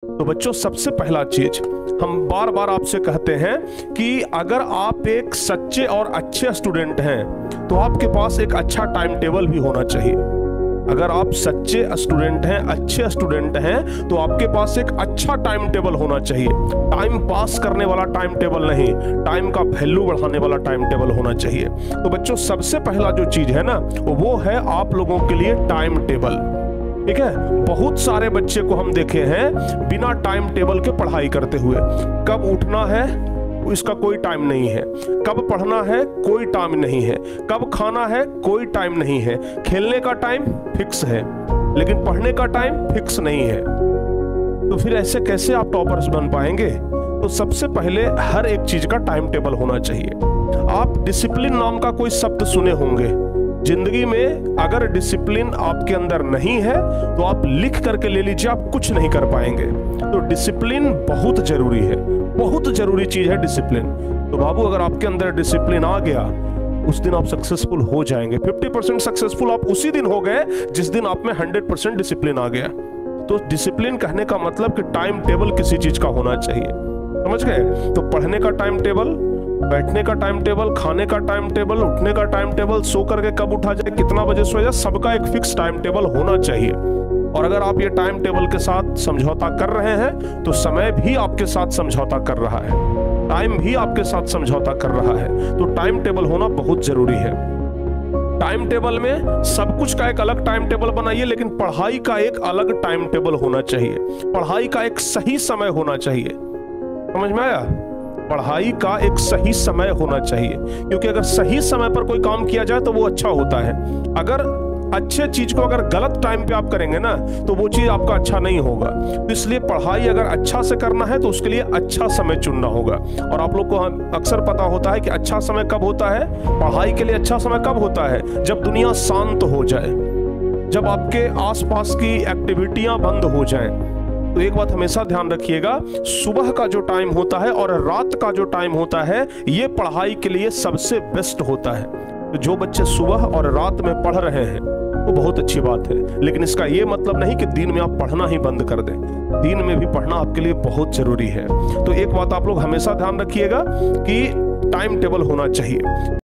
तो बच्चों, सबसे पहला चीज हम बार बार आपसे कहते हैं कि अगर आप एक सच्चे और अच्छे स्टूडेंट हैं तो आपके पास एक अच्छा टाइम टेबल भी होना चाहिए। अगर आप सच्चे स्टूडेंट हैं, अच्छे स्टूडेंट हैं, तो आपके पास एक अच्छा टाइम टेबल होना चाहिए। टाइम पास करने वाला टाइम टेबल नहीं, टाइम का वैल्यू बढ़ाने वाला टाइम टेबल होना चाहिए। तो बच्चों, सबसे पहला जो चीज है ना, वो है आप लोगों के लिए टाइम टेबल। ठीक है, बहुत सारे बच्चे को हम देखे हैं बिना टाइम टेबल के पढ़ाई करते हुए। कब उठना है इसका कोई टाइम नहीं है, कब पढ़ना है कोई टाइम नहीं है, कब खाना है कोई टाइम नहीं है, खेलने का टाइम फिक्स है लेकिन पढ़ने का टाइम फिक्स नहीं है। तो फिर ऐसे कैसे आप टॉपर्स बन पाएंगे? तो सबसे पहले हर एक चीज का टाइम टेबल होना चाहिए। आप डिसिप्लिन नाम का कोई शब्द सुने होंगे। जिंदगी में अगर डिसिप्लिन आपके अंदर नहीं है तो आप लिख करके ले लीजिए, आप कुछ नहीं कर पाएंगे। तो डिसिप्लिन बहुत जरूरी है, बहुत जरूरी चीज है डिसिप्लिन। तो बाबू, अगर आपके अंदर डिसिप्लिन आ गया उस दिन आप सक्सेसफुल हो जाएंगे। 50% सक्सेसफुल आप उसी दिन हो गए जिस दिन आप में 100% डिसिप्लिन आ गया। तो डिसिप्लिन कहने का मतलब कि टाइम टेबल किसी चीज का होना चाहिए, समझ गए? तो पढ़ने का टाइम टेबल, बैठने का टाइम टेबल, खाने का टाइम टेबल, उठने का टाइम टेबल, सो करके कब उठा जाए, कितना बजे सो जाए, सबका एक फिक्स टाइम टेबल होना चाहिए। और अगर आप ये टाइम टेबल के साथ समझौता कर रहे हैं तो समय भी आपके साथ समझौता कर रहा है, टाइम भी आपके साथ समझौता कर रहा है। तो टाइम टेबल होना बहुत जरूरी है। टाइम टेबल में सब कुछ का एक अलग टाइम टेबल बनाइए, लेकिन पढ़ाई का एक अलग टाइम टेबल होना चाहिए। पढ़ाई का एक सही समय होना चाहिए, समझ में आया? पढ़ाई का एक सही समय होना चाहिए, क्योंकि अगर सही समय पर कोई काम किया जाए तो वो अच्छा होता है। अगर अच्छे चीज को अगर गलत टाइम पे आप करेंगे ना तो वो चीज आपका अच्छा नहीं होगा। तो इसलिए पढ़ाई अगर अच्छा से करना है तो उसके लिए अच्छा समय चुनना होगा। और आप लोग को अक्सर पता होता है कि अच्छा समय कब होता है, पढ़ाई के लिए अच्छा समय कब होता है? जब दुनिया शांत हो जाए, जब आपके आसपास की एक्टिविटियां बंद हो जाएं। तो एक बात हमेशा ध्यान रखिएगा, सुबह का जो टाइम होता है और रात का जो टाइम होता है ये पढ़ाई के लिए सबसे बेस्ट होता है। तो जो बच्चे सुबह और रात में पढ़ रहे हैं वो बहुत अच्छी बात है, लेकिन इसका ये मतलब नहीं कि दिन में आप पढ़ना ही बंद कर दें। दिन में भी पढ़ना आपके लिए बहुत जरूरी है। तो एक बात आप लोग हमेशा ध्यान रखिएगा कि टाइम टेबल होना चाहिए।